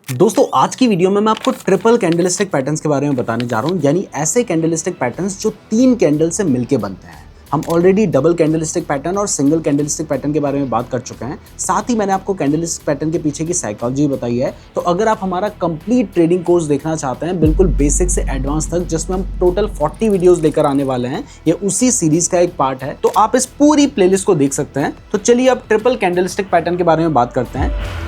दोस्तों आज की वीडियो में मैं आपको ट्रिपल कैंडलस्टिक पैटर्न्स के बारे में बताने जा रहा हूं, यानी ऐसे कैंडलस्टिक पैटर्न्स जो 3 कैंडल से मिलके बनते हैं। हम ऑलरेडी डबल कैंडलस्टिक पैटर्न और सिंगल कैंडलस्टिक पैटर्न के बारे में बात कर चुके हैं। साथ ही मैंने आपको कैंडलस्टिक पैटर्न के पीछे की साइकोलॉजी बताई है। तो अगर आप हमारा कंप्लीट ट्रेडिंग कोर्स देखना चाहते हैं, बिल्कुल बेसिक से एडवांस तक, जिसमें हम टोटल 40 वीडियोस लेकर आने वाले हैं, ये उसी सीरीज का एक पार्ट है, तो आप इस पूरी प्लेलिस्ट को देख सकते हैं। तो चलिए अब ट्रिपल कैंडलस्टिक पैटर्न के बारे में बात करते हैं।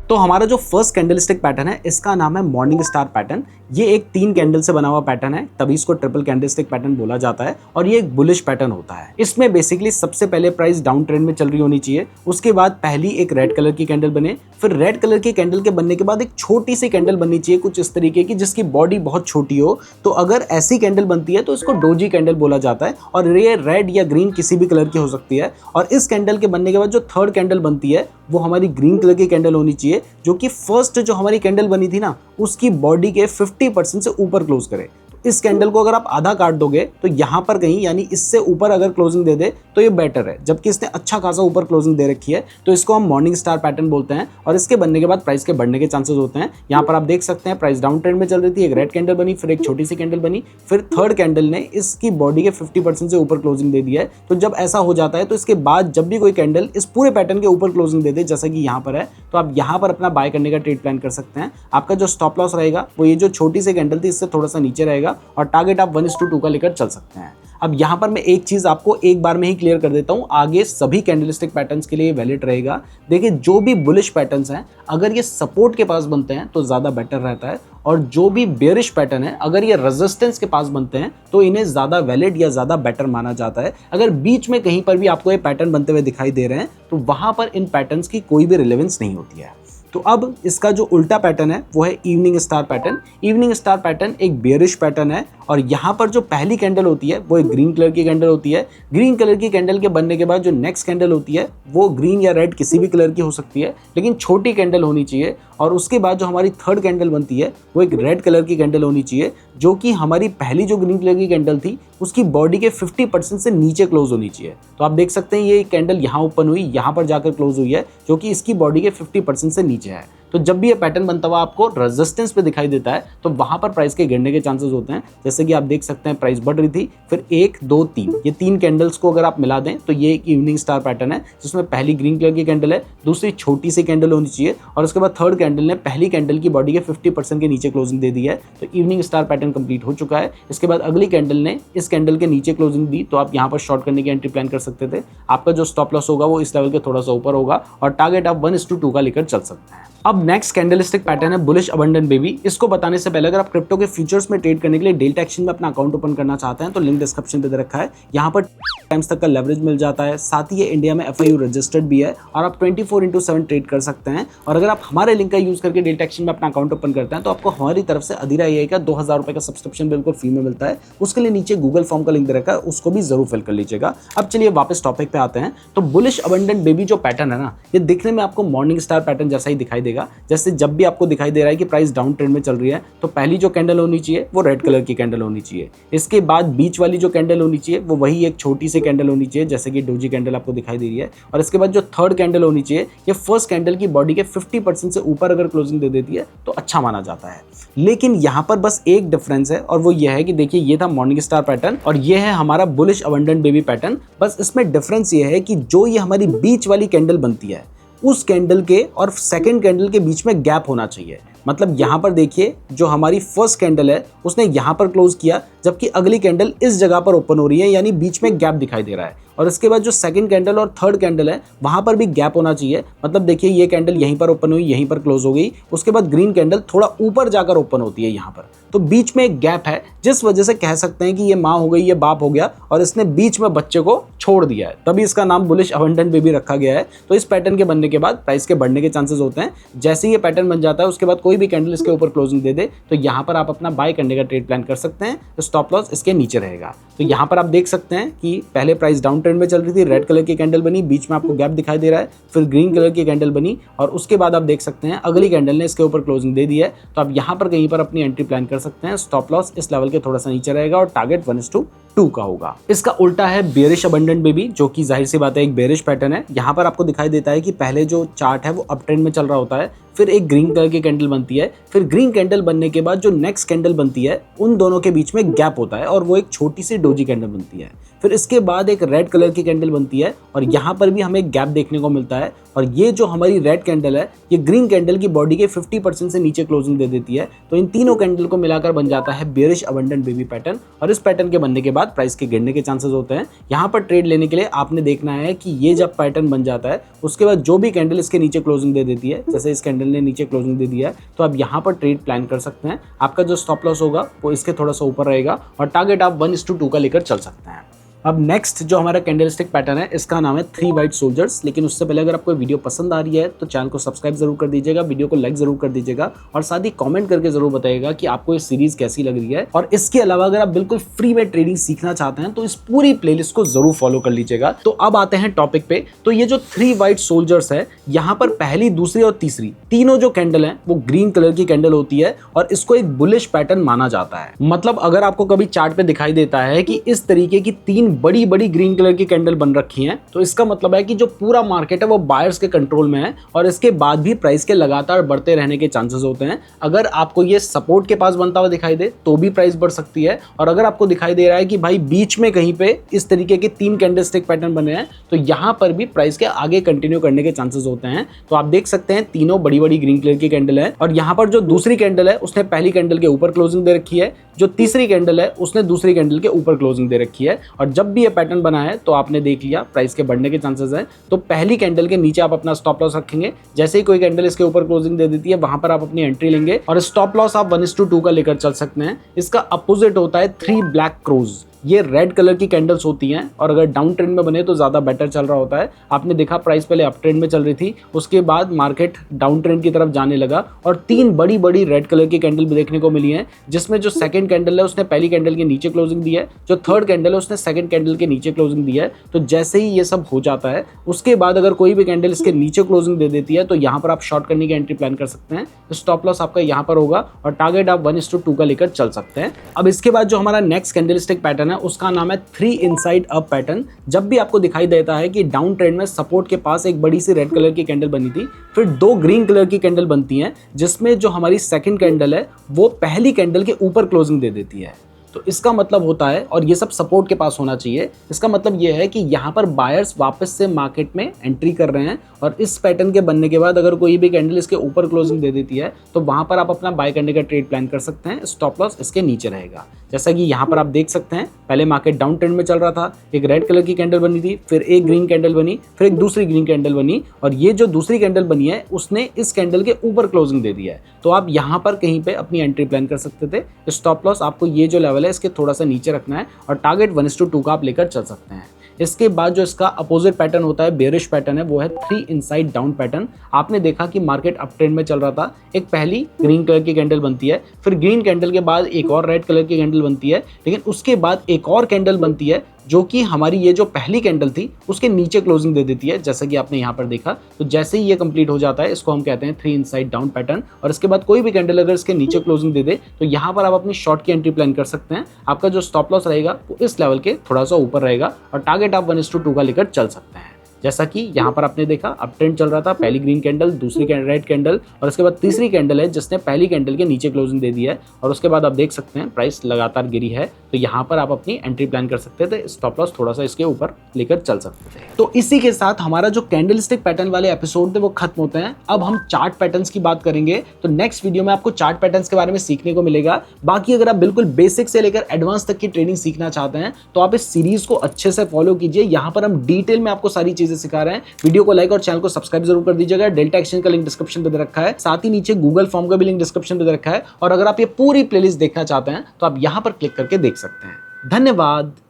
तो हमारा जो फर्स्ट कैंडलस्टिक पैटर्न है, इसका नाम है मॉर्निंग स्टार पैटर्न। ये एक 3 कैंडल से बना हुआ पैटर्न है, तभी इसको ट्रिपल कैंडलस्टिक पैटर्न बोला जाता है और ये एक बुलिश पैटर्न होता है। इसमें बेसिकली सबसे पहले प्राइस डाउन ट्रेंड में चल रही होनी चाहिए, उसके बाद पहली एक रेड कलर की कैंडल बने, फिर रेड कलर की कैंडल के बनने के बाद एक छोटी सी कैंडल बननी चाहिए कुछ इस तरीके की, जिसकी बॉडी बहुत छोटी हो। तो अगर ऐसी कैंडल बनती है तो इसको डोजी कैंडल बोला जाता है और ये रेड या ग्रीन किसी भी कलर की हो सकती है। और इस कैंडल के बनने के बाद जो थर्ड कैंडल बनती है वो हमारी ग्रीन कलर की कैंडल होनी चाहिए, जो कि फर्स्ट जो हमारी कैंडल बनी थी ना, उसकी बॉडी के 50% से ऊपर क्लोज करे। इस कैंडल को अगर आप आधा काट दोगे तो यहाँ पर कहीं, यानी इससे ऊपर अगर क्लोजिंग दे दे तो ये बेटर है, जबकि इसने अच्छा खासा ऊपर क्लोजिंग दे रखी है, तो इसको हम मॉर्निंग स्टार पैटर्न बोलते हैं। और इसके बनने के बाद प्राइस के बढ़ने के चांसेस होते हैं। यहाँ पर आप देख सकते हैं प्राइस डाउन ट्रेंड में चल रही थी, एक रेड कैंडल बनी, फिर एक छोटी सी कैंडल बनी, फिर थर्ड कैंडल ने इसकी बॉडी के 50% से ऊपर क्लोजिंग दे दिया है। तो जब ऐसा हो जाता है तो इसके बाद जब भी कोई कैंडल इस पूरे पैटर्न के ऊपर क्लोजिंग दे दे, जैसा कि यहाँ पर है, तो आप यहाँ पर अपना बाय करने का ट्रेड प्लान कर सकते हैं। आपका जो स्टॉप लॉस रहेगा वो ये जो छोटी सी कैंडल थी इससे थोड़ा सा नीचे रहेगा, और टारगेट आप 1:2 का लेकर चल सकते हैं। अब यहां पर मैं एक चीज आपको एक बार में ही क्लियर कर देता हूं, आगे सभी कैंडलस्टिक पैटर्न्स के लिए वैलिड रहेगा। देखिए, जो भी बुलिश पैटर्न्स हैं, अगर ये सपोर्ट के पास बनते हैं तो ज्यादा बेटर रहता है, और जो भी बेयरिश पैटर्न है, अगर ये रेजिस्टेंस के पास बनते हैं तो इन्हें ज्यादा वैलिड या ज्यादा बेटर माना जाता है। अगर बीच में कहीं पर भी आपको ये पैटर्न बनते हुए दिखाई दे रहे हैं तो वहां पर इन पैटर्न्स की कोई भी रिलेवेंस नहीं होती है। तो अब इसका जो उल्टा पैटर्न है वो है evening star pattern. Evening star pattern एक बेयरिश पैटर्न है, और यहाँ पर जो पहली कैंडल होती है वो एक ग्रीन कलर की कैंडल होती है। ग्रीन कलर की कैंडल के बनने के बाद जो नेक्स्ट कैंडल होती है वो ग्रीन या रेड किसी भी कलर की हो सकती है, लेकिन छोटी कैंडल होनी चाहिए। और उसके बाद जो हमारी थर्ड कैंडल बनती है वो एक रेड कलर की कैंडल होनी चाहिए, जो कि हमारी पहली जो ग्रीन कलर की कैंडल थी उसकी बॉडी के 50% से नीचे क्लोज होनी चाहिए। तो आप देख सकते हैं ये कैंडल यहाँ ओपन हुई, यहाँ पर जाकर क्लोज हुई है, जो कि इसकी बॉडी के 50% से नीचे है। तो जब भी ये पैटर्न बनता हुआ आपको रेजिस्टेंस पे दिखाई देता है तो वहां पर प्राइस के गिरने के चांसेस होते हैं। जैसे कि आप देख सकते हैं प्राइस बढ़ रही थी, फिर 1 2 3, ये 3 कैंडल्स को अगर आप मिला दें तो ये एक इवनिंग स्टार पैटर्न है, जिसमें पहली ग्रीन कलर की कैंडल है, दूसरी छोटी सी कैंडल होनी चाहिए, और उसके बाद थर्ड कैंडल ने पहली कैंडल की बॉडी के 50% के नीचे क्लोजिंग दे दी है। तो इवनिंग स्टार पैटर्न कंप्लीट हो चुका है। इसके बाद अगली कैंडल ने इस कैंडल के नीचे क्लोजिंग दी, तो आप यहाँ पर शॉर्ट करने की एंट्री प्लान कर सकते थे। आपका जो स्टॉप लॉस होगा वो इस लेवल के थोड़ा सा ऊपर होगा, और टारगेट आप 1:2 का लेकर चल सकते हैं। अब नेक्स्ट कैंडलस्टिक पैटर्न है बुलिश अबंडेंट बेबी। इसको बताने से पहले अगर आप क्रिप्टो के फ्यूचर्स में ट्रेड करने के लिए डेल्टा एक्सचेंज में अपना अकाउंट ओपन करना चाहते हैं तो लिंक डिस्क्रिप्शन पे दे रखा है। यहाँ पर टाइम्स तक का लेवरेज मिल जाता है, साथ ही ये इंडिया में FIU रजिस्टर्ड भी है, और आप 24/7 ट्रेड कर सकते हैं। और अगर आप हमारे लिंक का यूज करके डेल्टा एक्सचेंज में अपना अकाउंट ओपन करते हैं तो आपको हमारी तरफ से अधीरा AI का 2000 रुपए का सब्सक्रिप्शन बिल्कुल फ्री में मिलता है। उसके लिए नीचे गूगल फॉर्म का लिंक दे रखा है, उसको भी जरूर फिल कर लीजिएगा। अब चलिए वापस टॉपिक पे आते हैं। तो बुलिश अबंडेंट बेबी जो पैटर्न है ना, ये दिखने में आपको मॉर्निंग स्टार पैटर्न जैसा ही दिखाई देगा। जैसे जब भी आपको दिखाई दे रहा है कि प्राइस डाउन ट्रेंड में चल रही है तो पहली जो कैंडल होनी चाहिए वो रेड कलर की कैंडल होनी चाहिए। इसके बाद बीच वाली जो कैंडल होनी चाहिए वो वही एक छोटी सी कैंडल होनी चाहिए, जैसे कि डोजी कैंडल आपको दिखाई दे रही है। और इसके बाद जो थर्ड कैंडल होनी चाहिए, ये फर्स्ट कैंडल की बॉडी के 50% से ऊपर अगर क्लोजिंग दे देती है तो अच्छा माना जाता है। लेकिन यहाँ पर बस एक डिफरेंस है, और वो ये है कि देखिए ये था मॉर्निंग स्टार पैटर्न और ये है हमारा बुलिश अबंडेंट बेबी पैटर्न। बस इसमें डिफरेंस ये है कि जो ये हमारी बीच वाली कैंडल बनती है उस कैंडल के और सेकंड कैंडल के बीच में गैप होना चाहिए। मतलब यहाँ पर देखिए जो हमारी फर्स्ट कैंडल है उसने यहाँ पर क्लोज किया, जबकि अगली कैंडल इस जगह पर ओपन हो रही है, यानी बीच में गैप दिखाई दे रहा है। और इसके बाद जो सेकंड कैंडल और थर्ड कैंडल है वहां पर भी गैप होना चाहिए। मतलब देखिए ये कैंडल यहीं पर ओपन हुई, यहीं पर क्लोज हो गई, उसके बाद ग्रीन कैंडल थोड़ा ऊपर जाकर ओपन होती है यहाँ पर, तो बीच में एक गैप है, जिस वजह से कह सकते हैं कि ये माँ हो गई, ये बाप हो गया, और इसने बीच में बच्चे को छोड़ दिया है, तभी इसका नाम बुलिश अबंडेंट बेबी रखा गया है। तो इस पैटर्न के बनने के बाद प्राइस के बढ़ने के चांसेस होते हैं। जैसे ही ये पैटर्न बन जाता है उसके बाद कोई भी कैंडल इसके ऊपर क्लोजिंग दे दे तो यहाँ पर आप अपना बाय करने का ट्रेड प्लान कर सकते हैं। तो स्टॉप लॉस इसके नीचे रहेगा। तो यहाँ पर आप देख सकते हैं कि पहले प्राइस डाउन ट्रेंड में चल रही थी, रेड कलर की कैंडल बनी, बीच में आपको गैप दिखाई दे रहा है, फिर ग्रीन कलर की कैंडल बनी, और उसके बाद आप देख सकते हैं अगली कैंडल ने इसके ऊपर क्लोजिंग दे दी है। तो आप यहाँ पर कहीं पर अपनी एंट्री प्लान कर सकते हैं। स्टॉप लॉस इस लेवल के थोड़ा सा नीचे रहेगा और टारगेट 1:2 का होगा। इसका उल्टा है बेयरिश अबंडेंट बेबी, जो कि जाहिर सी बात है एक बेयरिश पैटर्न है। यहाँ पर आपको दिखाई देता है कि पहले जो चार्ट है वो अप ट्रेंड में चल रहा होता है, फिर एक ग्रीन कलर की कैंडल बनती है, फिर ग्रीन कैंडल बनने के बाद जो नेक्स्ट कैंडल बनती है उन दोनों के बीच में गैप होता है और वो एक छोटी सी डोजी कैंडल बनती है। फिर इसके बाद एक रेड कलर की कैंडल बनती है और यहाँ पर भी हमें एक गैप देखने को मिलता है और ये जो हमारी रेड कैंडल है ये ग्रीन कैंडल की बॉडी के 50% से नीचे क्लोजिंग दे देती है। तो इन तीनों कैंडल को मिलाकर बन जाता है बेयरिश अबंडेंट बेबी पैटर्न और इस पैटर्न के बनने के बाद प्राइस के गिरने के चांसेस होते हैं। यहाँ पर ट्रेड लेने के लिए आपने देखना है कि ये जब पैटर्न बन जाता है उसके बाद जो भी कैंडल इसके नीचे क्लोजिंग दे देती है, जैसे इस कैंडल ने नीचे क्लोजिंग दे दिया है, तो आप यहाँ पर ट्रेड प्लान कर सकते हैं। आपका जो स्टॉप लॉस होगा वो इसके थोड़ा सा ऊपर रहेगा और टारगेट आप 1:2 का लेकर चल सकते हैं। अब नेक्स्ट जो हमारा कैंडलस्टिक पैटर्न है इसका नाम है 3 वाइट सोल्जर्स। लेकिन उससे पहले अगर आपको वीडियो पसंद आ रही है तो चैनल को सब्सक्राइब जरूर कर दीजिएगा, वीडियो को लाइक जरूर कर दीजिएगा और साथ ही कमेंट करके जरूर बताइएगा कि आपको ये सीरीज कैसी लग रही है। और इसके अलावा अगर आप बिल्कुल फ्री में ट्रेडिंग सीखना चाहते हैं तो इस पूरी प्लेलिस्ट को जरूर फॉलो कर लीजिएगा। तो अब आते हैं टॉपिक पे। तो ये जो 3 वाइट सोल्जर्स है, यहाँ पर पहली, दूसरी और तीसरी तीनों जो कैंडल है वो ग्रीन कलर की कैंडल होती है और इसको एक बुलिश पैटर्न माना जाता है। मतलब अगर आपको कभी चार्ट पे दिखाई देता है कि इस तरीके की 3 बड़ी बड़ी ग्रीन कलर की कैंडल बन रखी हैं, तो इसका मतलब है कि जो पूरा मार्केट है वो बायर्स के कंट्रोल में है और इसके बाद भी प्राइस के लगातार बढ़ते रहने के चांसेस होते हैं। अगर आपको ये सपोर्ट के पास बनता हुआ दिखाई दे तो भी प्राइस बढ़ सकती है और अगर आपको दिखाई दे रहा है कि भाई बीच में कहीं पे इस तरीके के 3 कैंडलस्टिक पैटर्न बने हैं तो यहाँ पर भी प्राइस के आगे कंटिन्यू करने के चांसेस होते हैं। तो आप देख सकते हैं तीनों बड़ी बड़ी ग्रीन कलर की कैंडल है और यहाँ पर जो दूसरी कैंडल है उसने पहली कैंडल के ऊपर क्लोजिंग दे रखी है, जो तीसरी कैंडल है उसने दूसरी कैंडल के ऊपर क्लोजिंग दे रखी है। और जब भी ये पैटर्न बना है तो आपने देख लिया प्राइस के बढ़ने के चांसेस हैं। तो पहली कैंडल के नीचे आप अपना स्टॉप लॉस रखेंगे, जैसे ही कोई कैंडल इसके ऊपर क्लोजिंग दे देती है वहां पर आप अपनी एंट्री लेंगे और स्टॉप लॉस आप 1:2 का लेकर चल सकते हैं। इसका अपोजिट होता है 3 ब्लैक क्रोज। ये रेड कलर की कैंडल्स होती हैं और अगर डाउन ट्रेंड में बने तो ज़्यादा बेटर चल रहा होता है। आपने देखा प्राइस पहले अप ट्रेंड में चल रही थी, उसके बाद मार्केट डाउन ट्रेंड की तरफ जाने लगा और 3 बड़ी बड़ी रेड कलर की कैंडल भी देखने को मिली हैं, जिसमें जो सेकंड कैंडल है उसने पहली कैंडल के नीचे क्लोजिंग दी है, जो थर्ड कैंडल है उसने सेकंड कैंडल के नीचे क्लोजिंग दी है। तो जैसे ही ये सब हो जाता है उसके बाद अगर कोई भी कैंडल इसके नीचे क्लोजिंग दे देती है तो यहाँ पर आप शॉर्ट करने की एंट्री प्लान कर सकते हैं। स्टॉप लॉस आपका यहाँ पर होगा और टारगेट आप 1:2 का लेकर चल सकते हैं। अब इसके बाद जो हमारा नेक्स्ट कैंडलस्टिक पैटर्न है उसका नाम है 3 इनसाइड अप पैटर्न। जब भी आपको दिखाई देता है कि डाउन ट्रेंड में सपोर्ट के पास एक बड़ी सी रेड कलर की कैंडल बनी थी, फिर 2 ग्रीन कलर की कैंडल बनती हैं, जिसमें जो हमारी सेकंड कैंडल है वो पहली कैंडल के ऊपर क्लोजिंग दे देती है। तो इसका मतलब होता है, और ये सब सपोर्ट के पास होना चाहिए, इसका मतलब ये है कि यहाँ पर बायर्स वापस से मार्केट में एंट्री कर रहे हैं और इस पैटर्न के बनने के बाद अगर कोई भी कैंडल इसके ऊपर क्लोजिंग दे देती है तो वहाँ पर आप अपना बाय करने का ट्रेड प्लान कर सकते हैं। स्टॉप लॉस इसके नीचे रहेगा। जैसा कि यहाँ पर आप देख सकते हैं पहले मार्केट डाउन ट्रेंड में चल रहा था, एक रेड कलर की कैंडल बनी थी, फिर एक ग्रीन कैंडल बनी, फिर एक दूसरी ग्रीन कैंडल बनी और ये जो दूसरी कैंडल बनी है उसने इस कैंडल के ऊपर क्लोजिंग दे दिया है। तो आप यहाँ पर कहीं पे अपनी एंट्री प्लान कर सकते थे। स्टॉप लॉस आपको ये जो लेवल है इसके थोड़ा सा नीचे रखना है और टारगेट 1:2 का आप लेकर चल सकते हैं। इसके बाद जो इसका अपोजिट पैटर्न होता है, बेयरिश पैटर्न है, वो है 3 इनसाइड डाउन पैटर्न। आपने देखा कि मार्केट अप ट्रेंड में चल रहा था, एक पहली ग्रीन कलर की कैंडल बनती है, फिर ग्रीन कैंडल के बाद एक और रेड कलर की कैंडल बनती है, लेकिन उसके बाद एक और कैंडल बनती है जो कि हमारी ये जो पहली कैंडल थी उसके नीचे क्लोजिंग दे देती है, जैसा कि आपने यहाँ पर देखा। तो जैसे ही ये कंप्लीट हो जाता है इसको हम कहते हैं 3 इनसाइड डाउन पैटर्न। और इसके बाद कोई भी कैंडल अगर इसके नीचे क्लोजिंग दे दे तो यहाँ पर आप अपनी शॉर्ट की एंट्री प्लान कर सकते हैं। आपका जो स्टॉप लॉस रहेगा वो इस लेवल के थोड़ा सा ऊपर रहेगा और टारगेट आप 1:2 का लेकर चल सकते हैं। जैसा कि यहाँ पर आपने देखा अप ट्रेंड चल रहा था, पहली ग्रीन कैंडल, दूसरी रेड कैंडल और उसके बाद तीसरी कैंडल है जिसने पहली कैंडल के नीचे क्लोजिंग दे दी है और उसके बाद आप देख सकते हैं प्राइस लगातार गिरी है। तो यहाँ पर आप अपनी एंट्री प्लान कर सकते थे, स्टॉप लॉस थोड़ा सा इसके ऊपर लेकर चल सकते थे। तो इसी के साथ हमारा जो कैंडलस्टिक पैटर्न वाले एपिसोड थे वो खत्म होते हैं। अब हम चार्ट पैटर्न्स की बात करेंगे। तो नेक्स्ट वीडियो में आपको चार्ट पैटर्न्स के बारे में सीखने को मिलेगा। बाकी अगर आप बिल्कुल बेसिक से लेकर एडवांस तक की ट्रेडिंग सीखना चाहते हैं तो आप इस सीरीज को अच्छे से फॉलो कीजिए। यहाँ पर हम डिटेल में आपको सारी चीजें सिखा रहे हैं। वीडियो को लाइक और चैनल को सब्सक्राइब जरूर कर दीजिएगा। डेल्टा एक्सचेंज का लिंक डिस्क्रिप्शन पे दे रखा है, साथ ही नीचे गूगल फॉर्म का भी लिंक डिस्क्रिप्शन पे दे रखा है। और अगर आप ये पूरी प्लेलिस्ट देखना चाहते हैं तो आप यहाँ पर क्लिक करके देख सकते हैं। धन्यवाद।